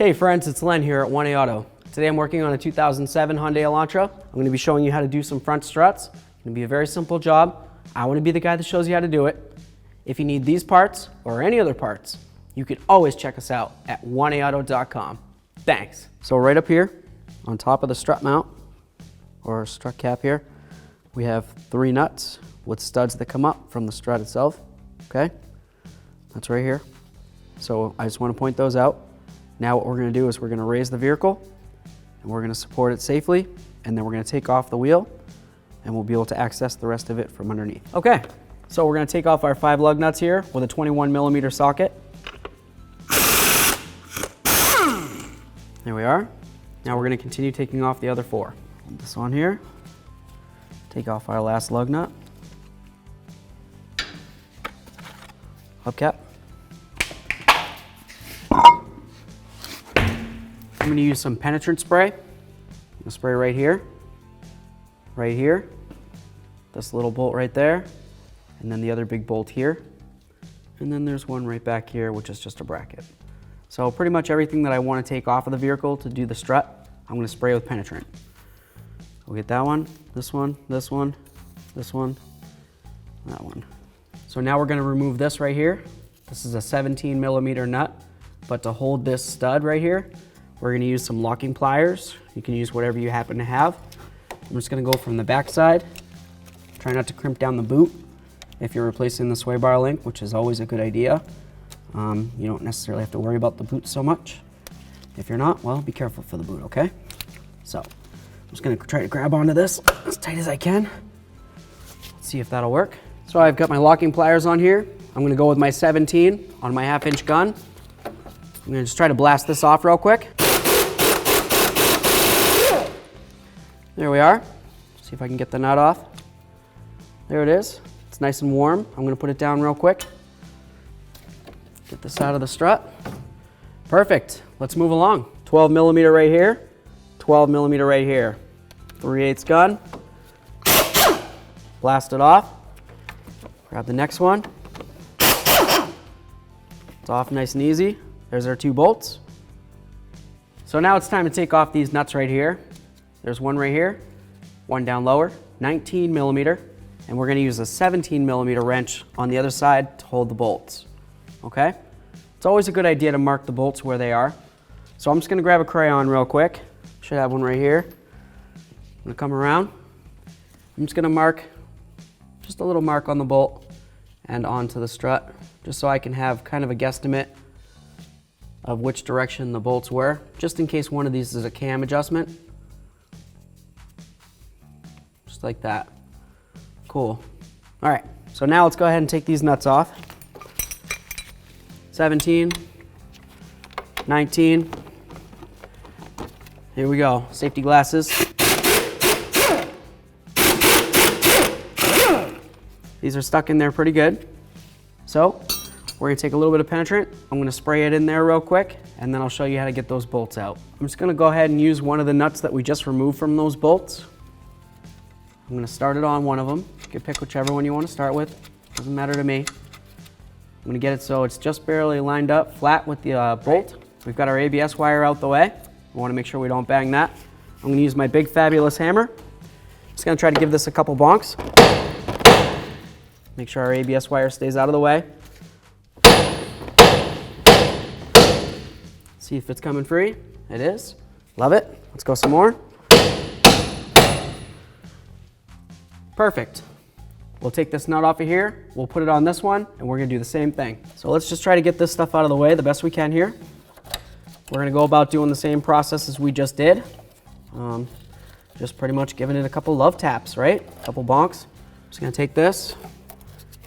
Hey friends, it's Len here at 1A Auto. Today I'm working on a 2007 Hyundai Elantra. I'm going to be showing you how to do some front struts. It's going to be a very simple job. I want to be the guy that shows you how to do it. If you need these parts or any other parts, you can always check us out at 1aauto.com. Thanks. So right up here on top of the strut mount or strut cap here, we have 3 nuts with studs that come up from the strut itself. Okay, that's right here. So I just want to point those out. Now what we're going to do is we're going to raise the vehicle and we're going to support it safely, and then we're going to take off the wheel and we'll be able to access the rest of it from underneath. Okay, so we're going to take off our 5 lug nuts here with a 21mm socket. There we are. Now we're going to continue taking off the other 4. Hold this on here. Take off our last lug nut. Hubcap. I'm going to use some penetrant spray. I'm going to spray right here, this little bolt right there, and then the other big bolt here. And then there's one right back here, which is just a bracket. So pretty much everything that I want to take off of the vehicle to do the strut, I'm going to spray with penetrant. We'll get that one, this one, this one, this one, that one. So now we're going to remove this right here. This is a 17mm nut, but to hold this stud right here, we're going to use some locking pliers. You can use whatever you happen to have. I'm just going to go from the back side. Try not to crimp down the boot if you're replacing the sway bar link, which is always a good idea. You don't necessarily have to worry about the boot so much. If you're not, well, be careful for the boot, okay? So I'm just going to try to grab onto this as tight as I can. Let's see if that'll work. So I've got my locking pliers on here. I'm going to go with my 17 on my 1/2-inch gun. I'm going to just try to blast this off real quick. There we are. See if I can get the nut off. There it is. It's nice and warm. I'm going to put it down real quick. Get this out of the strut. Perfect. Let's move along. 12mm right here. 12mm right here. 3/8 gun. Blast it off. Grab the next one. It's off nice and easy. There's our 2 bolts. So now it's time to take off these nuts right here. There's one right here, one down lower, 19mm, and we're going to use a 17mm wrench on the other side to hold the bolts. Okay? It's always a good idea to mark the bolts where they are. So I'm just going to grab a crayon real quick. Should have one right here. I'm going to come around. I'm just going to mark just a little mark on the bolt and onto the strut, just so I can have kind of a guesstimate of which direction the bolts were, just in case one of these is a cam adjustment. Just like that. Cool. All right, so now let's go ahead and take these nuts off. 17, 19. Here we go, safety glasses. These are stuck in there pretty good. So we're gonna take a little bit of penetrant. I'm gonna spray it in there real quick, and then I'll show you how to get those bolts out. I'm just gonna go ahead and use one of the nuts that we just removed from those bolts. I'm gonna start it on one of them. You can pick whichever one you wanna start with. Doesn't matter to me. I'm gonna get it so it's just barely lined up flat with the bolt. We've got our ABS wire out the way. We wanna make sure we don't bang that. I'm gonna use my big fabulous hammer. Just gonna try to give this a couple bonks. Make sure our ABS wire stays out of the way. See if it's coming free. It is. Love it. Let's go some more. Perfect. We'll take this nut off of here. We'll put it on this one, and we're gonna do the same thing. So let's just try to get this stuff out of the way the best we can here. We're gonna go about doing the same process as we just did. Just pretty much giving it a couple love taps, right? A couple bonks. Just gonna take this,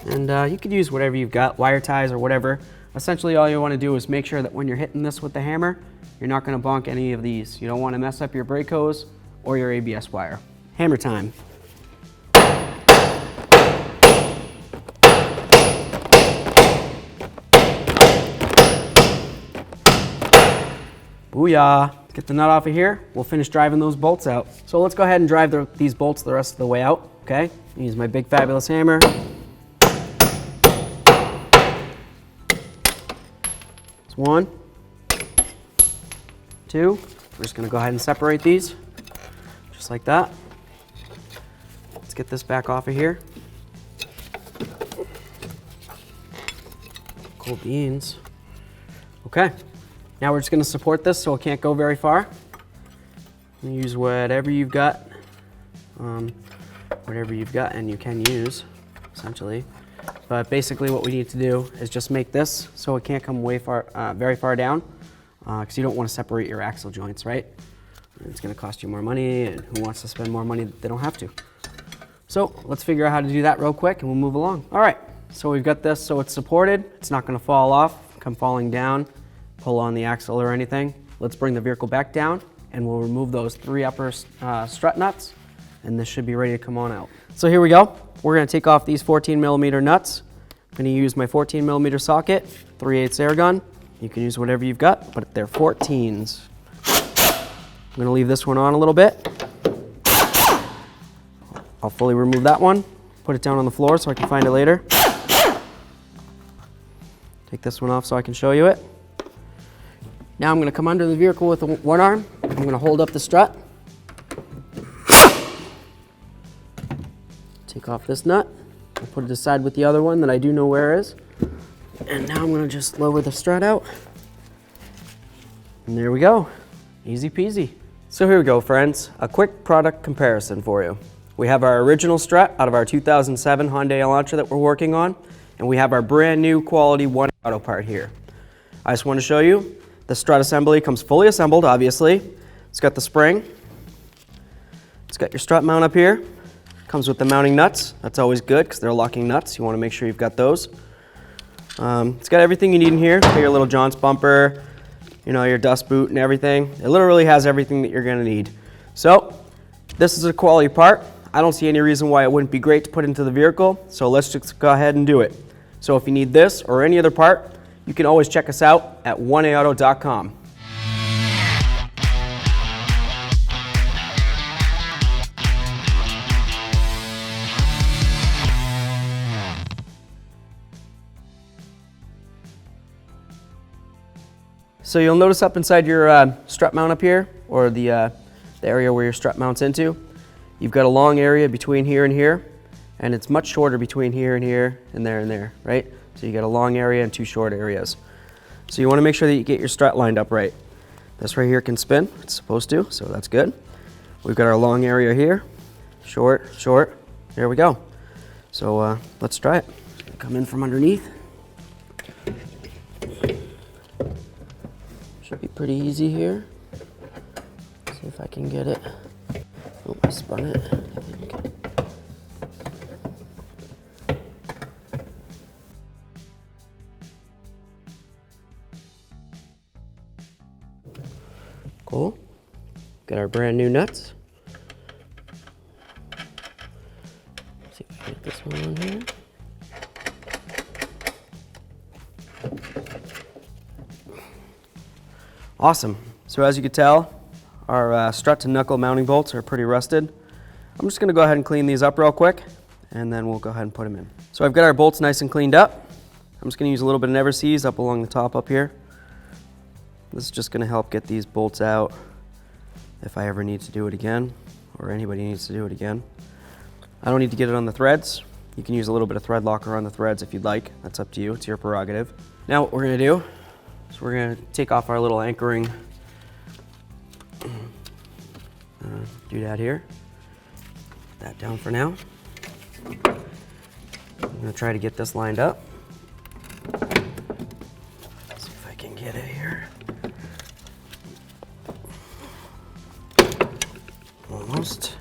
and you could use whatever you've got, wire ties or whatever. Essentially all you wanna do is make sure that when you're hitting this with the hammer, you're not gonna bonk any of these. You don't wanna mess up your brake hose or your ABS wire. Hammer time. Booyah! Get the nut off of here. We'll finish driving those bolts out. So let's go ahead and drive these bolts the rest of the way out, okay? Use my big fabulous hammer. It's one. 2. We're just gonna go ahead and separate these, just like that. Let's get this back off of here. Cool beans. Okay, now we're just gonna support this so it can't go very far. Use whatever you've got, and you can use, essentially. But basically what we need to do is just make this so it can't come very far down, because you don't want to separate your axle joints, right? It's going to cost you more money, and who wants to spend more money that they don't have to? So let's figure out how to do that real quick and we'll move along. All right, so we've got this so it's supported. It's not going to fall off, come falling down, pull on the axle or anything. Let's bring the vehicle back down and we'll remove those 3 upper strut nuts, and this should be ready to come on out. So here we go. We're going to take off these 14mm nuts. I'm going to use my 14mm socket, 3/8 air gun. You can use whatever you've got, but they're 14s. I'm going to leave this one on a little bit. I'll fully remove that one, put it down on the floor so I can find it later. Take this one off so I can show you it. Now I'm going to come under the vehicle with one arm. I'm going to hold up the strut. Take off this nut. I'll put it aside with the other one that I do know where is. And now I'm going to just lower the strut out. And there we go. Easy peasy. So here we go, friends. A quick product comparison for you. We have our original strut out of our 2007 Hyundai Elantra that we're working on, and we have our brand new quality 1 auto part here. I just want to show you the strut assembly comes fully assembled, obviously. It's got the spring. It's got your strut mount up here. Comes with the mounting nuts. That's always good because they're locking nuts. You want to make sure you've got those. It's got everything you need in here. Got your little John's bumper, you know, your dust boot and everything. It literally has everything that you're going to need. So this is a quality part. I don't see any reason why it wouldn't be great to put into the vehicle. So let's just go ahead and do it. So if you need this or any other part, you can always check us out at 1aauto.com. So you'll notice up inside your strut mount up here, or the area where your strut mounts into, you've got a long area between here and here, and it's much shorter between here and here and there, right? So you got a long area and 2 short areas. So you want to make sure that you get your strut lined up right. This right here can spin, it's supposed to, so that's good. We've got our long area here, short, short, there we go. So let's try it. Come in from underneath. Should be pretty easy here. See if I can get it. Oh, I spun it, I think. Cool. Got our brand new nuts. See if I can get this one on here. Awesome. So as you can tell, our strut to knuckle mounting bolts are pretty rusted. I'm just going to go ahead and clean these up real quick, and then we'll go ahead and put them in. So I've got our bolts nice and cleaned up. I'm just going to use a little bit of Never-Seez up along the top up here. This is just going to help get these bolts out if I ever need to do it again, or anybody needs to do it again. I don't need to get it on the threads. You can use a little bit of thread locker on the threads if you'd like. That's up to you. It's your prerogative. Now what we're going to do is we're going to take off our little anchoring doodad here. Put that down for now. I'm going to try to get this lined up. See if I can get it here. Almost.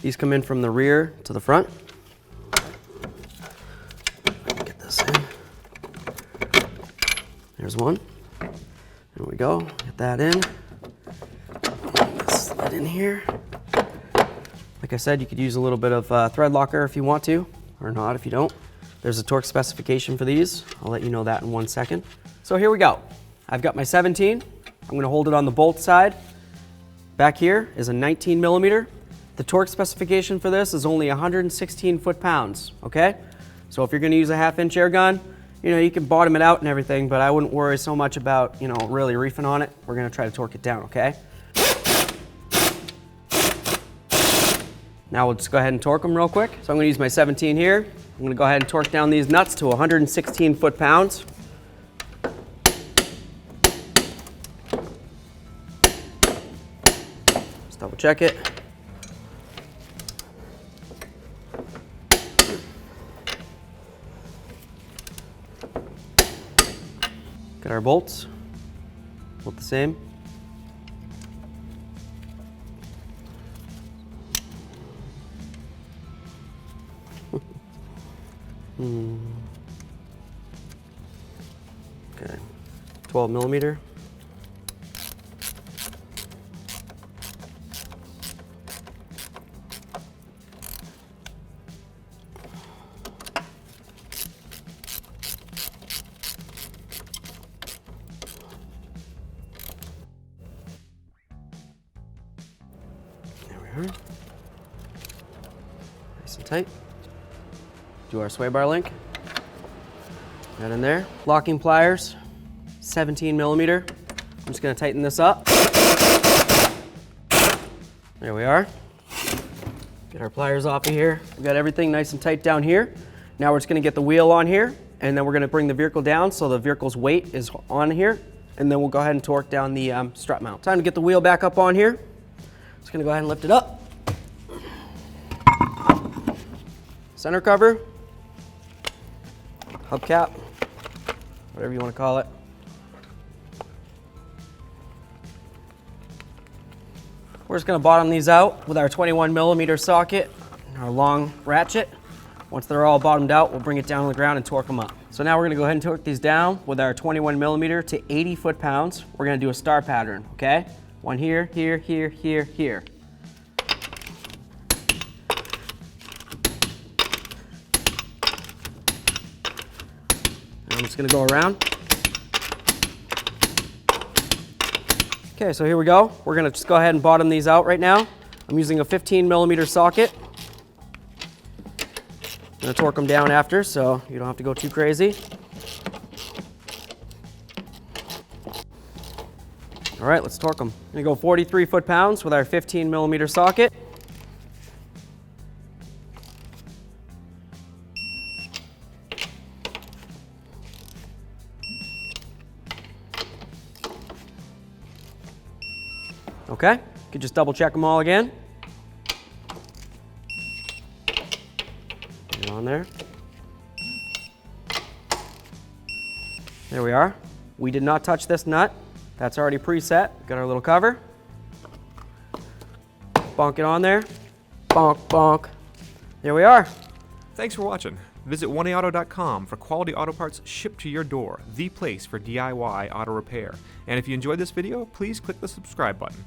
These come in from the rear to the front. Get this in. There's one. There we go. Get that in. Slide in here. Like I said, you could use a little bit of thread locker if you want to, or not if you don't. There's a torque specification for these. I'll let you know that in 1 second. So here we go. I've got my 17. I'm going to hold it on the bolt side. Back here is a 19mm. The torque specification for this is only 116 foot-pounds, okay? So if you're going to use a 1/2 inch air gun, You know, you can bottom it out and everything, but I wouldn't worry so much about, you know, really reefing on it. We're gonna try to torque it down, okay? Now we'll just go ahead and torque them real quick. So I'm gonna use my 17 here. I'm gonna go ahead and torque down these nuts to 116 foot-pounds. Just double check it. Got our bolts, both the same. Okay, 12 millimeter. There we are. Nice and tight. Do our sway bar link. That in there. Locking pliers, 17 millimeter. I'm just gonna tighten this up. There we are. Get our pliers off of here. We got everything nice and tight down here. Now we're just gonna get the wheel on here, and then we're gonna bring the vehicle down so the vehicle's weight is on here, and then we'll go ahead and torque down the strut mount. Time to get the wheel back up on here. Just gonna go ahead and lift it up. Center cover, hubcap, whatever you want to call it. We're just going to bottom these out with our 21 millimeter socket and our long ratchet. Once they're all bottomed out, we'll bring it down on the ground and torque them up. So now we're going to go ahead and torque these down with our 21 millimeter to 80 foot-pounds. We're going to do a star pattern, okay? One here, here, here, here, here. I'm just gonna go around. Okay, so here we go. We're gonna just go ahead and bottom these out right now. I'm using a 15 millimeter socket. I'm gonna torque them down after, so you don't have to go too crazy. All right, let's torque them. I'm gonna go 43 foot-pounds with our 15 millimeter socket. Okay, you can just double check them all again. Get it on there. There we are. We did not touch this nut. That's already preset. Got our little cover. Bonk it on there. Bonk, bonk. There we are. Thanks for watching. Visit 1aauto.com for quality auto parts shipped to your door, the place for DIY auto repair. And if you enjoyed this video, please click the subscribe button.